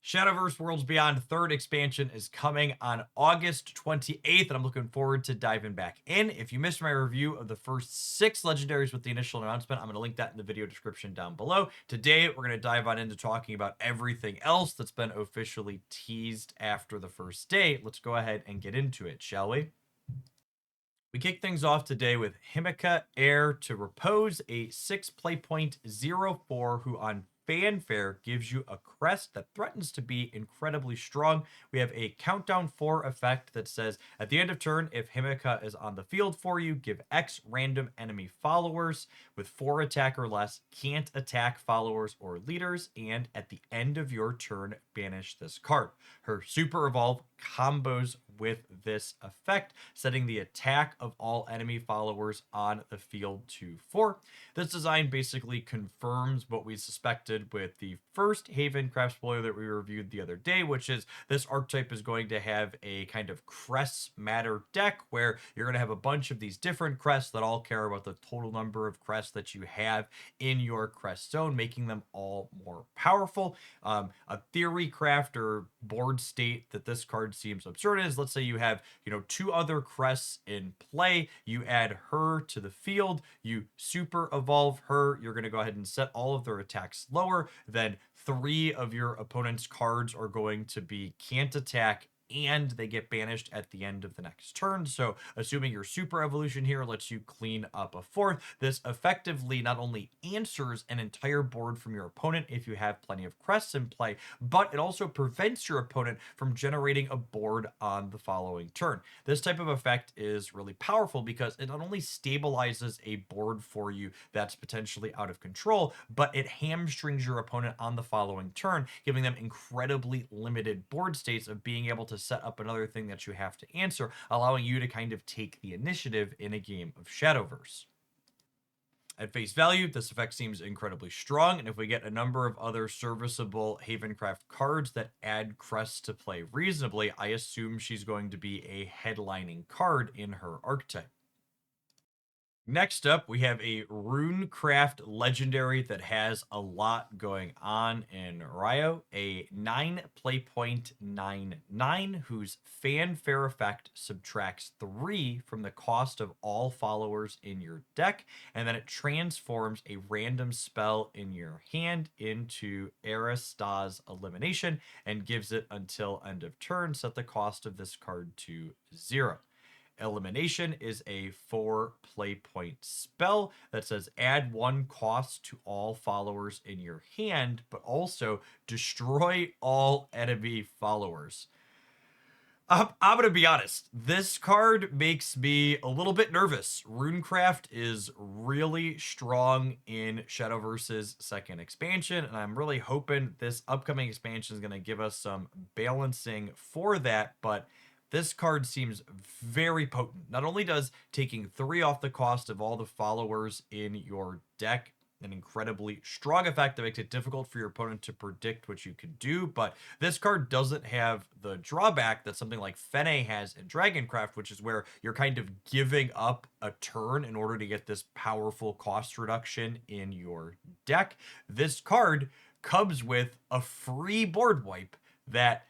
Shadowverse Worlds Beyond 3rd expansion is coming on August 28th, and I'm looking forward to diving back in. If you missed my review of the first 6 legendaries with the initial announcement, I'm going to link that in the video description down below. Today, we're going to dive on into talking about everything else that's been officially teased after the first day. Let's go ahead and get into it, shall we? We kick things off today with Himika, Heir to Repose, a 6 play point 0/4 who on Fanfare gives you a crest that threatens to be incredibly strong. We have a countdown 4 effect that says at the end of turn, if Himika is on the field for you, give X random enemy followers with 4 attack or less, can't attack followers or leaders, and at the end of your turn, banish this card. Her Super Evolve combos with this effect, setting the attack of all enemy followers on the field to 4. This design basically confirms what we suspected with the first Havencraft spoiler that we reviewed the other day, which is this archetype is going to have a kind of crests matter deck where you're going to have a bunch of these different crests that all care about the total number of crests that you have in your crest zone, making them all more powerful. A theory craft or board state that this card seems absurd is, let's say you have, 2 other crests in play, you add her to the field, you super evolve her, you're going to go ahead and set all of their attacks lower, then 3 of your opponent's cards are going to be can't attack and they get banished at the end of the next turn. So assuming your super evolution here lets you clean up a 4th, this effectively not only answers an entire board from your opponent if you have plenty of crests in play, but it also prevents your opponent from generating a board on the following turn. This type of effect is really powerful because it not only stabilizes a board for you that's potentially out of control, but it hamstrings your opponent on the following turn, giving them incredibly limited board states of being able to set up another thing that you have to answer, allowing you to kind of take the initiative in a game of Shadowverse. At face value, this effect seems incredibly strong, and if we get a number of other serviceable Havencraft cards that add crests to play reasonably, I assume she's going to be a headlining card in her archetype. Next up, we have a Runecraft legendary that has a lot going on in Rio, a 9 play point 9/9 whose fanfare effect subtracts 3 from the cost of all followers in your deck, and then it transforms a random spell in your hand into Arista's Elimination and gives it until end of turn, set the cost of this card to 0. Elimination is a 4 play point spell that says add 1 cost to all followers in your hand, but also destroy all enemy followers. I'm going to be honest. This card makes me a little bit nervous. Runecraft is really strong in Shadowverse's 2nd expansion, and I'm really hoping this upcoming expansion is going to give us some balancing for that, but this card seems very potent. Not only does taking 3 off the cost of all the followers in your deck an incredibly strong effect that makes it difficult for your opponent to predict what you can do, but this card doesn't have the drawback that something like Fene has in Dragoncraft, which is where you're kind of giving up a turn in order to get this powerful cost reduction in your deck. This card comes with a free board wipe that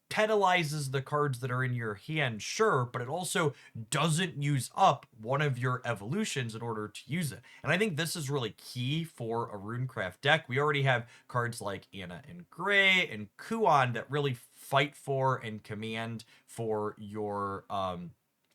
penalizes the cards that are in your hand, sure, but it also doesn't use up one of your evolutions in order to use it. And I think this is really key for a Runecraft deck. We already have cards like Anna and Gray and Kuan that really fight for and command for your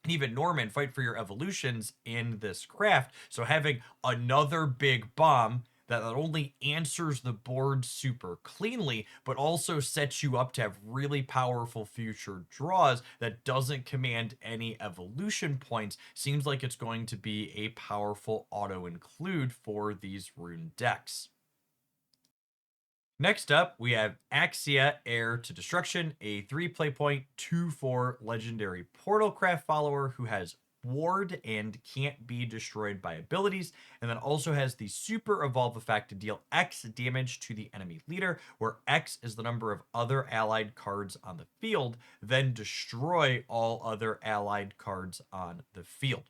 even Norman fight for your evolutions in this craft. So having another big bomb that not only answers the board super cleanly, but also sets you up to have really powerful future draws that doesn't command any evolution points, seems like it's going to be a powerful auto-include for these rune decks. Next up, we have Axia, Heir to Destruction, a 3 play point 2/4 legendary Portalcraft follower who has ward and can't be destroyed by abilities, and then also has the super evolve effect to deal X damage to the enemy leader, where X is the number of other allied cards on the field, then destroy all other allied cards on the field.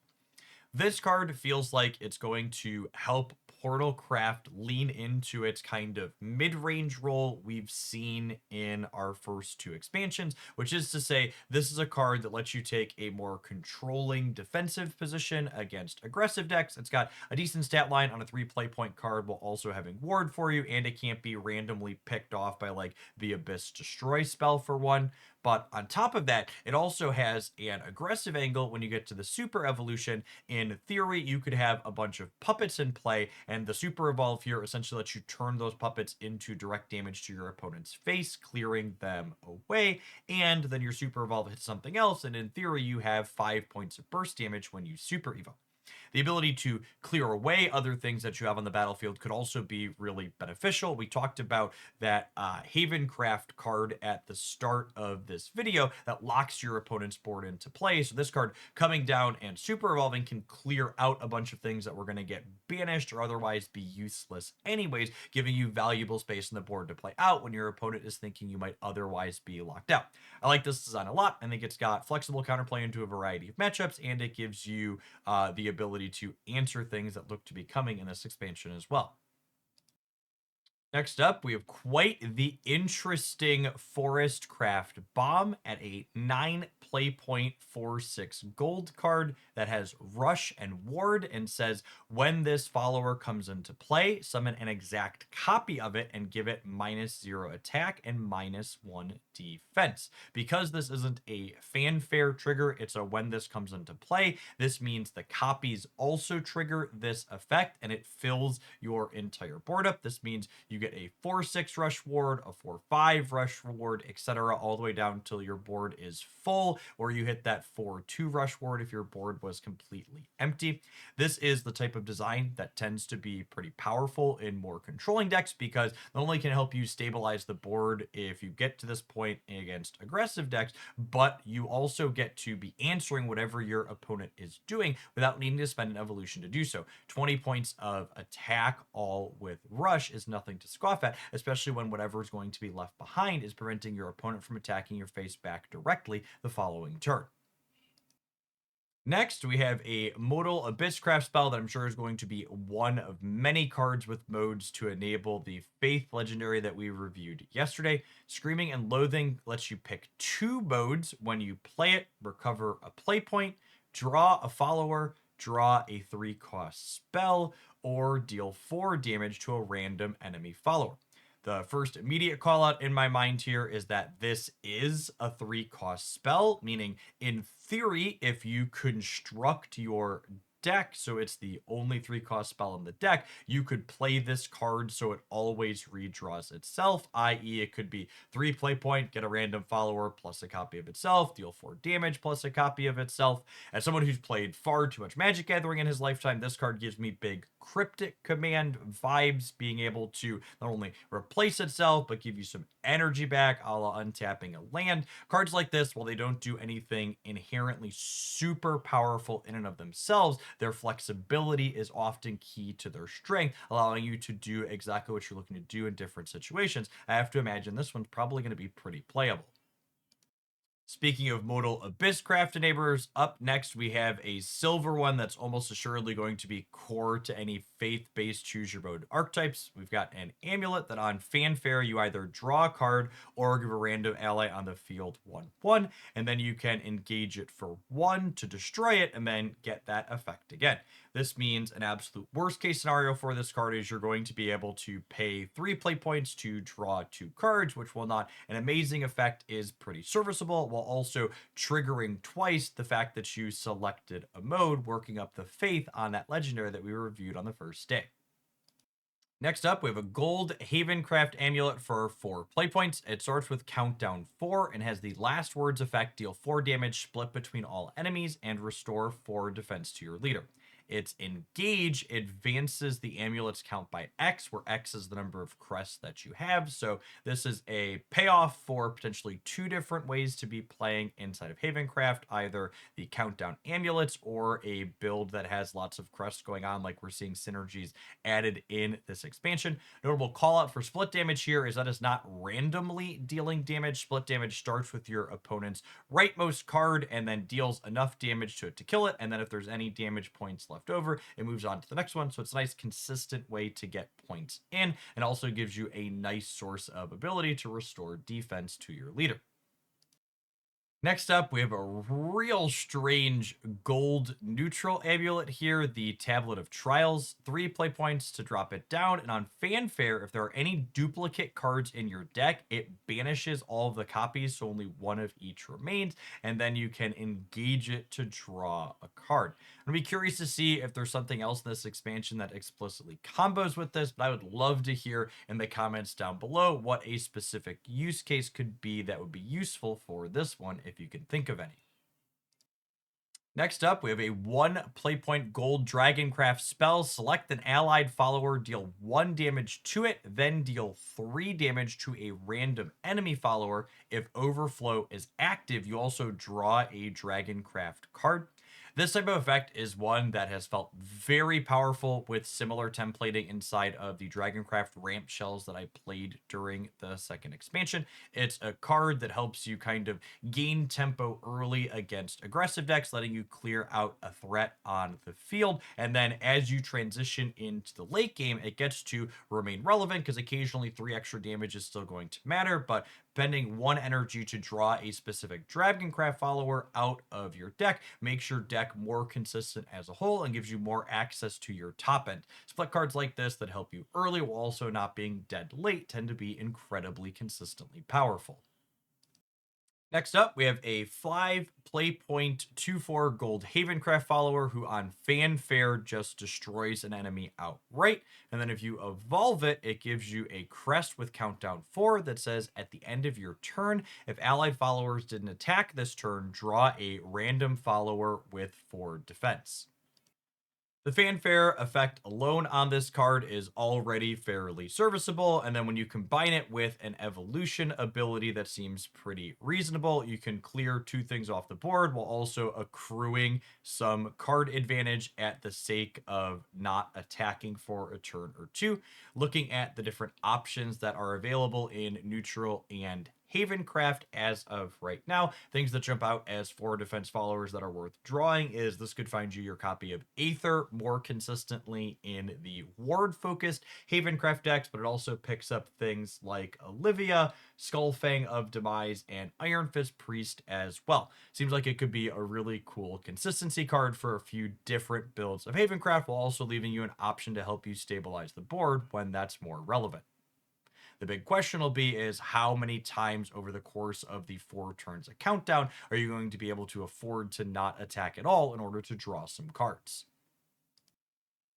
This card feels like it's going to help Portalcraft lean into its kind of mid-range role we've seen in our first two expansions, which is to say this is a card that lets you take a more controlling defensive position against aggressive decks. It's got a decent stat line on a 3 play point card while also having ward for you, and it can't be randomly picked off by like the Abyss Destroy spell for one. But on top of that, it also has an aggressive angle when you get to the super evolution. In theory, you could have a bunch of puppets in play, and the super evolve here essentially lets you turn those puppets into direct damage to your opponent's face, clearing them away. And then your super evolve hits something else, and in theory, you have 5 points of burst damage when you super evolve. The ability to clear away other things that you have on the battlefield could also be really beneficial. We talked about that Havencraft card at the start of this video that locks your opponent's board into play. So this card coming down and super evolving can clear out a bunch of things that were going to get banished or otherwise be useless anyways, giving you valuable space on the board to play out when your opponent is thinking you might otherwise be locked out. I like this design a lot. I think it's got flexible counterplay into a variety of matchups, and it gives you the ability to answer things that look to be coming in this expansion as well. Next up, we have quite the interesting Forestcraft bomb at a 9 play point 4/6 gold card that has rush and ward and says when this follower comes into play, summon an exact copy of it and give it -0 attack and -1 defense. Because this isn't a fanfare trigger, it's a when this comes into play. This means the copies also trigger this effect and it fills your entire board up. This means you get a 4/6 rush ward, a 4/5 rush ward, etc., all the way down until your board is full, or you hit that 4/2 rush ward if your board was completely empty. This is the type of design that tends to be pretty powerful in more controlling decks because not only can it help you stabilize the board if you get to this point against aggressive decks, but you also get to be answering whatever your opponent is doing without needing to spend an evolution to do so. 20 points of attack all with rush is nothing to scoff at, especially when whatever is going to be left behind is preventing your opponent from attacking your face back directly the following turn. Next, we have a modal Abysscraft spell that I'm sure is going to be one of many cards with modes to enable the Faith legendary that we reviewed yesterday. Screaming and Loathing lets you pick 2 modes when you play it, recover a play point, draw a follower, draw a 3-cost spell, or deal 4 damage to a random enemy follower. The first immediate call out in my mind here is that this is a 3-cost spell, meaning in theory, if you construct your deck, so it's the only 3-cost spell in the deck, you could play this card so it always redraws itself, i.e. it could be 3 play point, get a random follower plus a copy of itself, deal 4 damage plus a copy of itself. As someone who's played far too much Magic Gathering in his lifetime, this card gives me big Cryptic Command vibes, being able to not only replace itself, but give you some energy back, a la untapping a land. Cards like this, while they don't do anything inherently super powerful in and of themselves, their flexibility is often key to their strength, allowing you to do exactly what you're looking to do in different situations. I have to imagine this one's probably going to be pretty playable. Speaking of modal Abysscraft enablers, up next we have a silver one that's almost assuredly going to be core to any faith-based choose your mode archetypes. We've got an amulet that on fanfare you either draw a card or give a random ally on the field 1/1, and then you can engage it for 1 to destroy it and then get that effect again. This means an absolute worst case scenario for this card is you're going to be able to pay 3 play points to draw 2 cards, which, while not an amazing effect, is pretty serviceable, while also triggering twice the fact that you selected a mode, working up the faith on that legendary that we reviewed on the first day. Next up, we have a gold Havencraft amulet for 4 play points. It starts with countdown 4 and has the last words effect, deal 4 damage split between all enemies and restore 4 defense to your leader. Its engage advances the amulet's count by X, where X is the number of crests that you have. So this is a payoff for potentially 2 different ways to be playing inside of Havencraft, either the countdown amulets or a build that has lots of crests going on, like we're seeing synergies added in this expansion. Notable call out for split damage here is that it's not randomly dealing damage. Split damage starts with your opponent's rightmost card and then deals enough damage to it to kill it. And then if there's any damage points left left over, it moves on to the next one. So it's a nice consistent way to get points in, and also gives you a nice source of ability to restore defense to your leader. Next up, we have a real strange gold neutral amulet here, the Tablet of Trials. 3 play points to drop it down, and on Fanfare, if there are any duplicate cards in your deck, it banishes all of the copies, so only one of each remains, and then you can engage it to draw a card. I'm going to be curious to see if there's something else in this expansion that explicitly combos with this, but I would love to hear in the comments down below what a specific use case could be that would be useful for this one, if you can think of any. Next up, we have a 1 playpoint gold Dragoncraft spell. Select an allied follower, deal 1 damage to it, then deal 3 damage to a random enemy follower. If Overflow is active, you also draw a Dragoncraft card. This type of effect is one that has felt very powerful with similar templating inside of the Dragoncraft ramp shells that I played during the second expansion. It's a card that helps you kind of gain tempo early against aggressive decks, letting you clear out a threat on the field. And then as you transition into the late game, it gets to remain relevant because occasionally 3 extra damage is still going to matter, but spending 1 energy to draw a specific Dragoncraft follower out of your deck makes your deck more consistent as a whole and gives you more access to your top end. Split cards like this that help you early while also not being dead late tend to be incredibly consistently powerful. Next up, we have a 5 playpoint 2/4 gold Havencraft follower who on Fanfare just destroys an enemy outright. And then if you evolve it, it gives you a crest with countdown 4 that says at the end of your turn, if allied followers didn't attack this turn, draw a random follower with 4 defense. The Fanfare effect alone on this card is already fairly serviceable, and then when you combine it with an evolution ability that seems pretty reasonable, you can clear 2 things off the board while also accruing some card advantage at the sake of not attacking for a turn or 2. Looking at the different options that are available in neutral and Havencraft as of right now, things that jump out as 4 defense followers that are worth drawing is this could find you your copy of Aether more consistently in the ward-focused Havencraft decks, but it also picks up things like Olivia, Skullfang of Demise, and Iron Fist Priest as well. Seems like it could be a really cool consistency card for a few different builds of Havencraft, while also leaving you an option to help you stabilize the board when that's more relevant. The big question will be is how many times over the course of the 4 turns of countdown are you going to be able to afford to not attack at all in order to draw some cards.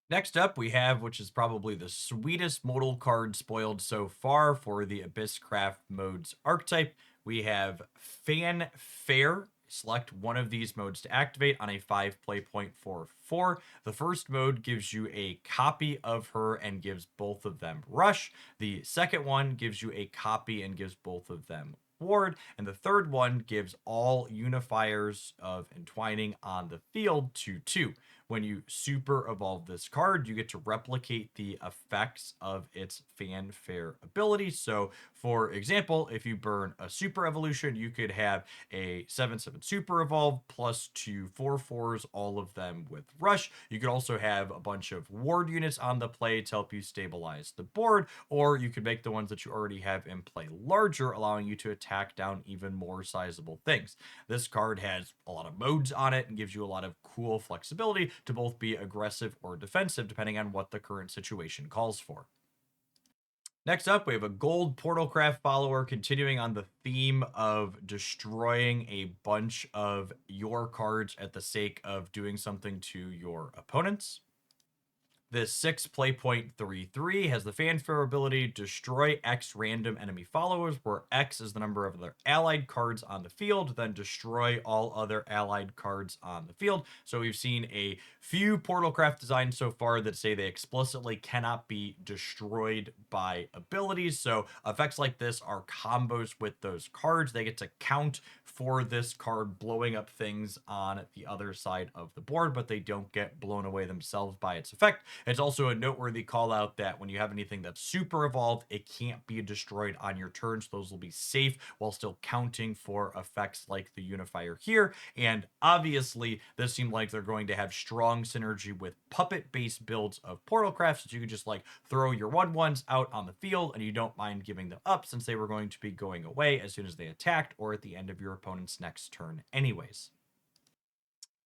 Next up, we have, which is probably the sweetest modal card spoiled so far for the Abysscraft modes archetype. We have Fanfare. Select one of these modes to activate on a 5 playpoint 4/4. The first mode gives you a copy of her and gives both of them rush. The second one gives you a copy and gives both of them ward. And the third one gives all unifiers of entwining on the field to 2. When you super evolve this card, you get to replicate the effects of its Fanfare ability. So, for example, if you burn a super evolution, you could have a 7/7 super evolve plus 2 4/4s, all of them with rush. You could also have a bunch of ward units on the play to help you stabilize the board, or you could make the ones that you already have in play larger, allowing you to attack down even more sizable things. This card has a lot of modes on it and gives you a lot of cool flexibility to both be aggressive or defensive, depending on what the current situation calls for. Next up, we have a gold Portalcraft follower continuing on the theme of destroying a bunch of your cards at the sake of doing something to your opponents. This 6 playpoint 3/3 has the Fanfare ability destroy X random enemy followers, where X is the number of their allied cards on the field, then destroy all other allied cards on the field. So we've seen a few Portalcraft designs so far that say they explicitly cannot be destroyed by abilities. So effects like this are combos with those cards. They get to count for this card blowing up things on the other side of the board, but they don't get blown away themselves by its effect. It's also a noteworthy call out that when you have anything that's super evolved, it can't be destroyed on your turn. So those will be safe while still counting for effects like the Unifier here. And obviously, this seemed like they're going to have strong synergy with puppet-based builds of Portalcraft, so you could just like throw your 1/1s out on the field and you don't mind giving them up since they were going to be going away as soon as they attacked or at the end of your opponent's next turn anyways.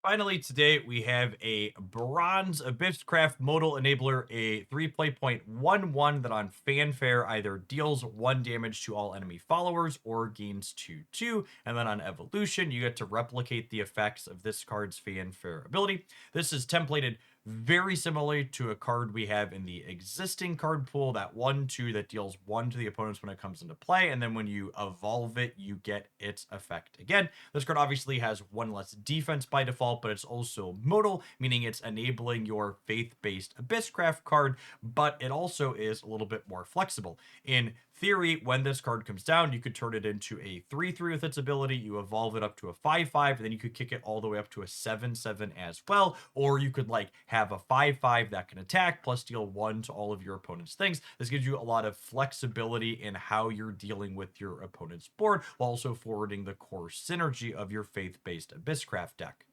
Finally, today we have a bronze Abysscraft modal enabler, a 3 play point 1/1 that on fanfare either deals 1 damage to all enemy followers or gains 2/2. And then on evolution, you get to replicate the effects of this card's fanfare ability. This is templated very similarly to a card we have in the existing card pool, that 1/2 that deals 1 to the opponents when it comes into play, and then when you evolve it, you get its effect again. This card obviously has 1 less defense by default, but it's also modal, meaning it's enabling your faith-based Abysscraft card, but it also is a little bit more flexible. In theory, when this card comes down, you could turn it into a 3/3 with its ability, you evolve it up to a 5/5, and then you could kick it all the way up to a 7/7 as well, or you could like have a 5/5 that can attack plus deal 1 to all of your opponent's things. This gives you a lot of flexibility in how you're dealing with your opponent's board while also forwarding the core synergy of your faith-based Abysscraft deck.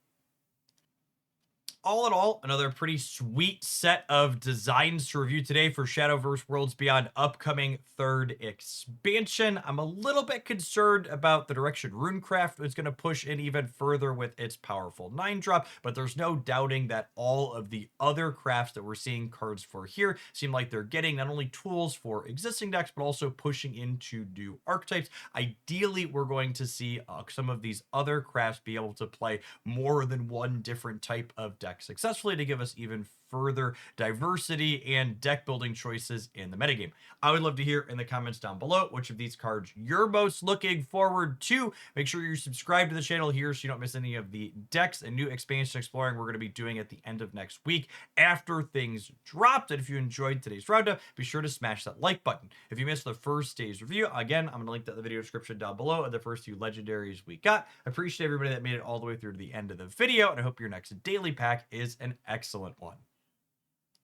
All in all, another pretty sweet set of designs to review today for Shadowverse Worlds Beyond upcoming 3rd expansion. I'm a little bit concerned about the direction Runecraft is going to push in even further with its powerful 9-drop, but there's no doubting that all of the other crafts that we're seeing cards for here seem like they're getting not only tools for existing decks, but also pushing into new archetypes. Ideally, we're going to see some of these other crafts be able to play more than one different type of deck successfully to give us even further diversity and deck building choices in the metagame. I would love to hear in the comments down below which of these cards you're most looking forward to. Make sure you're subscribed to the channel here so you don't miss any of the decks and new expansion exploring we're going to be doing at the end of next week after things dropped. And if you enjoyed today's roundup, be sure to smash that like button. If you missed the first day's review, again, I'm going to link that in the video description down below of the first 2 legendaries we got. I appreciate everybody that made it all the way through to the end of the video, and I hope your next daily pack is an excellent one.